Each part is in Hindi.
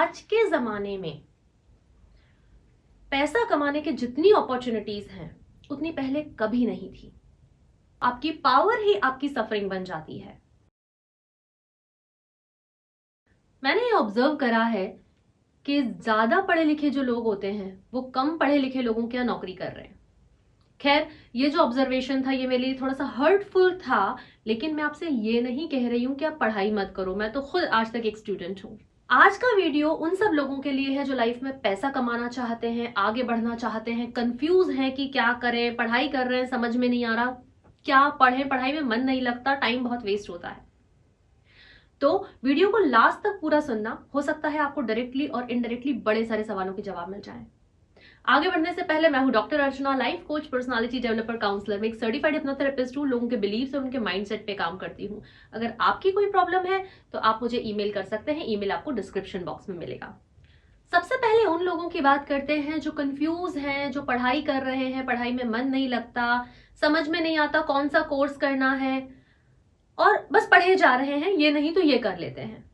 आज के जमाने में पैसा कमाने के जितनी अपॉर्चुनिटीज हैं उतनी पहले कभी नहीं थी। आपकी पावर ही आपकी सफरिंग बन जाती है। मैंने ये ऑब्जर्व करा है कि ज्यादा पढ़े लिखे जो लोग होते हैं वो कम पढ़े लिखे लोगों की नौकरी कर रहे हैं। खैर, ये जो ऑब्जर्वेशन था ये मेरे लिए थोड़ा सा हर्टफुल था, लेकिन मैं आपसे ये नहीं कह रही हूं कि आप पढ़ाई मत करो। मैं तो खुद आज तक एक स्टूडेंट हूं। आज का वीडियो उन सब लोगों के लिए है जो लाइफ में पैसा कमाना चाहते हैं, आगे बढ़ना चाहते हैं, कंफ्यूज हैं कि क्या करें, पढ़ाई कर रहे हैं समझ में नहीं आ रहा, क्या पढ़ें, पढ़ाई में मन नहीं लगता, टाइम बहुत वेस्ट होता है। तो वीडियो को लास्ट तक पूरा सुनना, हो सकता है आपको डायरेक्टली और इनडायरेक्टली बड़े सारे सवालों के जवाब मिल जाए। आगे बढ़ने से पहले, मैं हूं doctor Archana, life coach, personality developer, counsellor. मैं एक सर्टिफाइड हिप्नोथेरेपिस्ट हूं। लोगों के बिलीव्स और उनके माइंडसेट पे काम करती हूं। अगर आपकी कोई प्रॉब्लम है तो आप मुझे ईमेल कर सकते हैं। ईमेल आपको डिस्क्रिप्शन बॉक्स में मिलेगा। सबसे पहले उन लोगों की बात करते हैं जो कंफ्यूज हैं, जो पढ़ाई कर रहे हैं, पढ़ाई में मन नहीं लगता, समझ में नहीं आता कौन सा कोर्स करना है और बस पढ़े जा रहे हैं, ये नहीं तो ये कर लेते हैं।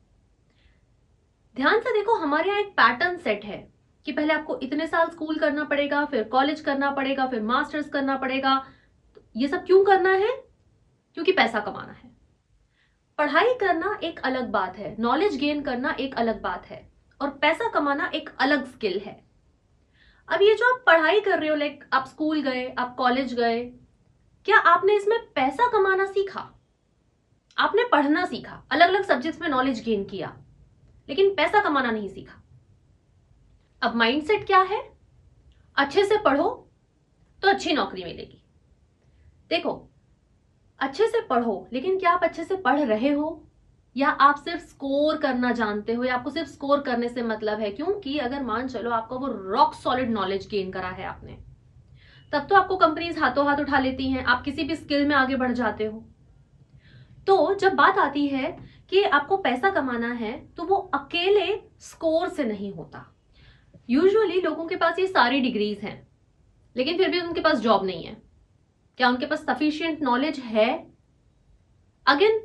ध्यान से देखो, हमारे यहाँ एक पैटर्न सेट है कि पहले आपको इतने साल स्कूल करना पड़ेगा, फिर कॉलेज करना पड़ेगा, फिर मास्टर्स करना पड़ेगा। तो ये सब क्यों करना है? क्योंकि पैसा कमाना है। पढ़ाई करना एक अलग बात है, नॉलेज गेन करना एक अलग बात है, और पैसा कमाना एक अलग स्किल है। अब ये जो आप पढ़ाई कर रहे हो, लाइक आप स्कूल गए, आप कॉलेज गए, क्या आपने इसमें पैसा कमाना सीखा? आपने पढ़ना सीखा, अलग अलग सब्जेक्ट्स में नॉलेज गेन किया, लेकिन पैसा कमाना नहीं सीखा। अब माइंडसेट क्या है? अच्छे से पढ़ो तो अच्छी नौकरी मिलेगी। देखो, अच्छे से पढ़ो, लेकिन क्या आप अच्छे से पढ़ रहे हो, या आप सिर्फ स्कोर करना जानते हो, या आपको सिर्फ स्कोर करने से मतलब है? क्योंकि अगर मान चलो आपका वो रॉक सॉलिड नॉलेज गेन करा है आपने, तब तो आपको कंपनीज हाथों हाथ उठा लेती हैं, आप किसी भी स्किल में आगे बढ़ जाते हो। तो जब बात आती है कि आपको पैसा कमाना है, तो वो अकेले स्कोर से नहीं होता। यूजुअली लोगों के पास ये सारी डिग्रीज हैं, लेकिन फिर भी उनके पास जॉब नहीं है। क्या उनके पास सफिशिएंट नॉलेज है? अगेन,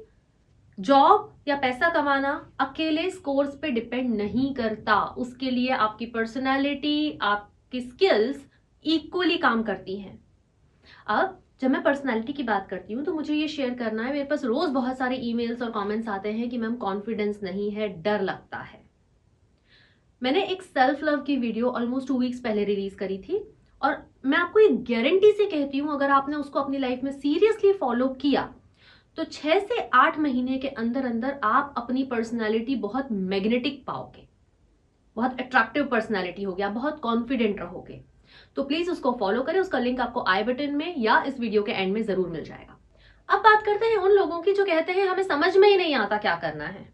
जॉब या पैसा कमाना अकेले स्कोर्स पे डिपेंड नहीं करता। उसके लिए आपकी पर्सनालिटी, आपकी स्किल्स इक्वली काम करती हैं। अब जब मैं पर्सनालिटी की बात करती हूँ तो मुझे ये शेयर करना है, मेरे पास रोज बहुत सारे ईमेल्स और कमेंट्स आते हैं कि मैम कॉन्फिडेंस नहीं है, डर लगता है। मैंने एक सेल्फ लव की वीडियो ऑलमोस्ट 2 वीक्स पहले रिलीज करी थी, और मैं आपको एक गारंटी से कहती हूँ, अगर आपने उसको अपनी लाइफ में सीरियसली फॉलो किया तो 6 से 8 महीने के अंदर अंदर आप अपनी पर्सनालिटी बहुत मैग्नेटिक पाओगे, बहुत अट्रैक्टिव पर्सनालिटी होगी, आप बहुत कॉन्फिडेंट रहोगे। तो प्लीज उसको फॉलो करें। उसका लिंक आपको आई बटन में या इस वीडियो के एंड में जरूर मिल जाएगा। अब बात करते हैं उन लोगों की जो कहते हैं हमें समझ में ही नहीं आता क्या करना है।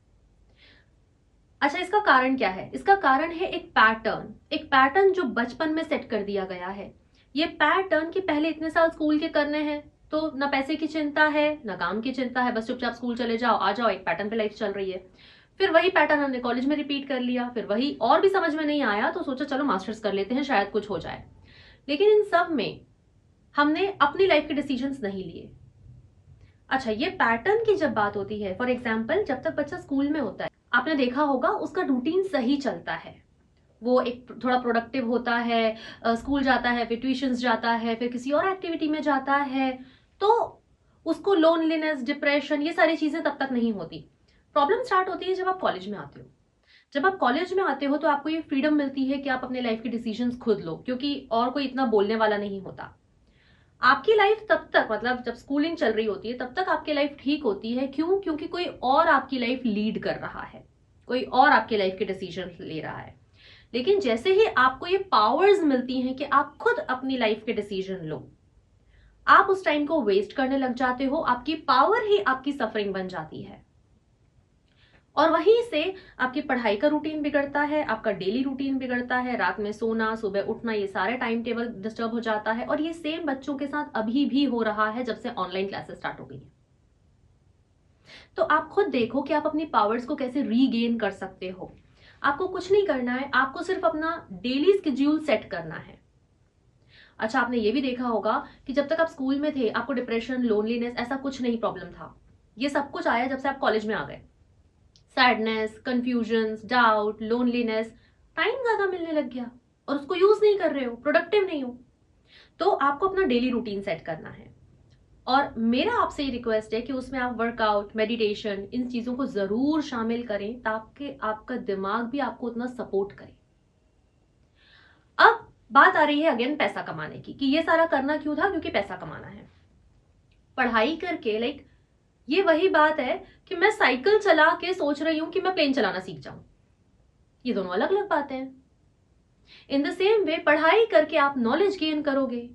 अच्छा, इसका कारण क्या है? इसका कारण है एक पैटर्न जो बचपन में सेट कर दिया गया है। ये पैटर्न कि पहले इतने साल स्कूल के करने हैं, तो ना पैसे की चिंता है ना काम की चिंता है, बस चुपचाप स्कूल चले जाओ, आ जाओ, एक पैटर्न पे लाइफ चल रही है। फिर वही पैटर्न हमने कॉलेज में रिपीट कर लिया, फिर वही, और भी समझ में नहीं आया तो सोचा चलो मास्टर्स कर लेते हैं, शायद कुछ हो जाए। लेकिन इन सब में हमने अपनी लाइफ के डिसीजंस नहीं लिए। अच्छा, ये पैटर्न की जब बात होती है, फॉर एग्जाम्पल जब तक बच्चा स्कूल में होता है, आपने देखा होगा उसका रूटीन सही चलता है, वो एक थोड़ा प्रोडक्टिव होता है, स्कूल जाता है, फिर ट्यूशंस जाता है, फिर किसी और एक्टिविटी में जाता है, तो उसको लोनलीनेस, डिप्रेशन, ये सारी चीजें तब तक नहीं होती। प्रॉब्लम स्टार्ट होती है जब आप कॉलेज में आते हो। जब आप कॉलेज में आते हो तो आपको ये फ्रीडम मिलती है कि आप अपने लाइफ के डिसीजंस खुद लो, क्योंकि और कोई इतना बोलने वाला नहीं होता। आपकी लाइफ तब तक, मतलब जब स्कूलिंग चल रही होती है तब तक आपकी लाइफ ठीक होती है। क्यों? क्योंकि कोई और आपकी लाइफ लीड कर रहा है, कोई और आपकी लाइफ के डिसीजन ले रहा है। लेकिन जैसे ही आपको ये पावर्स मिलती हैं कि आप खुद अपनी लाइफ के डिसीजन लो, आप उस टाइम को वेस्ट करने लग जाते हो। आपकी पावर ही आपकी सफरिंग बन जाती है, और वहीं से आपकी पढ़ाई का रूटीन बिगड़ता है, आपका डेली रूटीन बिगड़ता है, रात में सोना, सुबह उठना, ये सारे टाइम टेबल डिस्टर्ब हो जाता है। और ये सेम बच्चों के साथ अभी भी हो रहा है जब से ऑनलाइन क्लासेस स्टार्ट हो गई है। तो आप खुद देखो कि आप अपनी पावर्स को कैसे रीगेन कर सकते हो। आपको कुछ नहीं करना है, आपको सिर्फ अपना डेली स्केड्यूल सेट करना है। अच्छा, आपने ये भी देखा होगा कि जब तक आप स्कूल में थे आपको डिप्रेशन, लोनलीनेस, ऐसा कुछ नहीं प्रॉब्लम था। ये सब कुछ आया जब से आप कॉलेज में आ गए। Sadness, confusions, doubt, loneliness, time ज्यादा मिलने लग गया और उसको यूज नहीं कर रहे हो, प्रोडक्टिव नहीं हो, तो आपको अपना डेली रूटीन सेट करना है। और मेरा आपसे ये रिक्वेस्ट है कि उसमें आप वर्कआउट, मेडिटेशन, इन चीजों को जरूर शामिल करें ताकि आपका दिमाग भी आपको उतना सपोर्ट करे। अब बात आ रही है अगेन पैसा कमाने की, कि ये सारा करना क्यों था, क्योंकि पैसा कमाना है। पढ़ाई करके ये वही बात है कि मैं साइकिल चला के सोच रही हूं कि मैं प्लेन चलाना सीख जाऊं। ये दोनों अलग अलग बातें हैं। इन द सेम वे पढ़ाई करके आप नॉलेज गेन करोगे,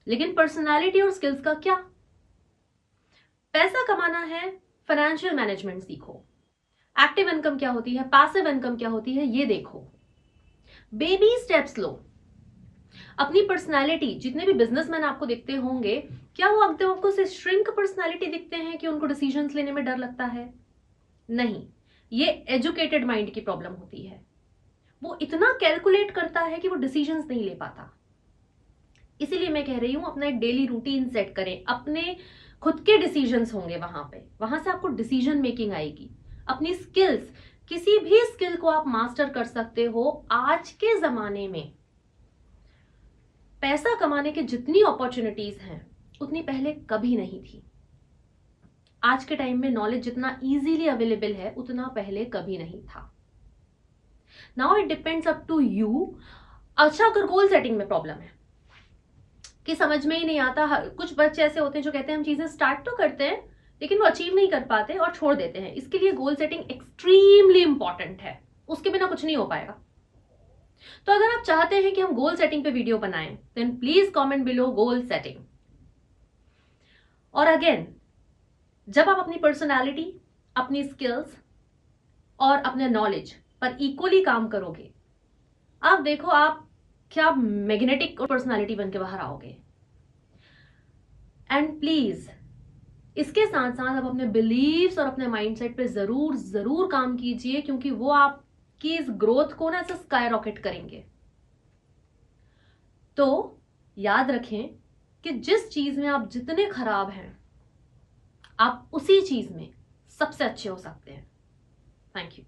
लेकिन पर्सनालिटी और स्किल्स का क्या? पैसा कमाना है, फाइनेंशियल मैनेजमेंट सीखो। एक्टिव इनकम क्या होती है, पैसिव इनकम क्या होती है, ये देखो। बेबी स्टेप्स लो। अपनी पर्सनालिटी, जितने भी बिजनेसमैन आपको दिखते होंगे, क्या वो आपको से श्रिंक पर्सनालिटी दिखते हैं कि उनको डिसीजंस लेने में डर लगता है? नहीं, ये एजुकेटेड माइंड की प्रॉब्लम होती है। वो इतना कैलकुलेट करता है कि वो डिसीजंस नहीं ले पाता। इसीलिए मैं कह रही हूं अपना एक डेली रूटीन सेट करें, अपने खुद के डिसीजंस होंगे वहां से आपको डिसीजन मेकिंग आएगी। अपनी स्किल्स, किसी भी स्किल को आप मास्टर कर सकते हो। आज के जमाने में पैसा कमाने के जितनी अपॉर्चुनिटीज हैं उतनी पहले कभी नहीं थी। आज के टाइम में नॉलेज जितना इजीली अवेलेबल है उतना पहले कभी नहीं था। Now it depends up to you. अच्छा, अगर गोल सेटिंग में प्रॉब्लम है कि समझ में ही नहीं आता, कुछ बच्चे ऐसे होते हैं जो कहते हैं हम चीजें स्टार्ट तो करते हैं लेकिन वो अचीव नहीं कर पाते और छोड़ देते हैं, इसके लिए गोल सेटिंग एक्सट्रीमली इंपॉर्टेंट है, उसके बिना कुछ नहीं हो पाएगा। तो अगर आप चाहते हैं कि हम गोल सेटिंग पे वीडियो बनाएं, then please comment below goal setting. और अगेन, जब आप अपनी पर्सनालिटी, अपनी स्किल्स और अपने नॉलेज पर इक्वली काम करोगे, आप देखो आप क्या मैग्नेटिक पर्सनालिटी बन के बाहर आओगे। एंड प्लीज इसके साथ साथ आप अपने बिलीव्स और अपने माइंडसेट पे जरूर जरूर काम कीजिए, क्योंकि वो आपकी इस ग्रोथ को ना ऐसे स्काई रॉकेट करेंगे। तो याद रखें कि जिस चीज में आप जितने खराब हैं, आप उसी चीज में सबसे अच्छे हो सकते हैं। Thank you.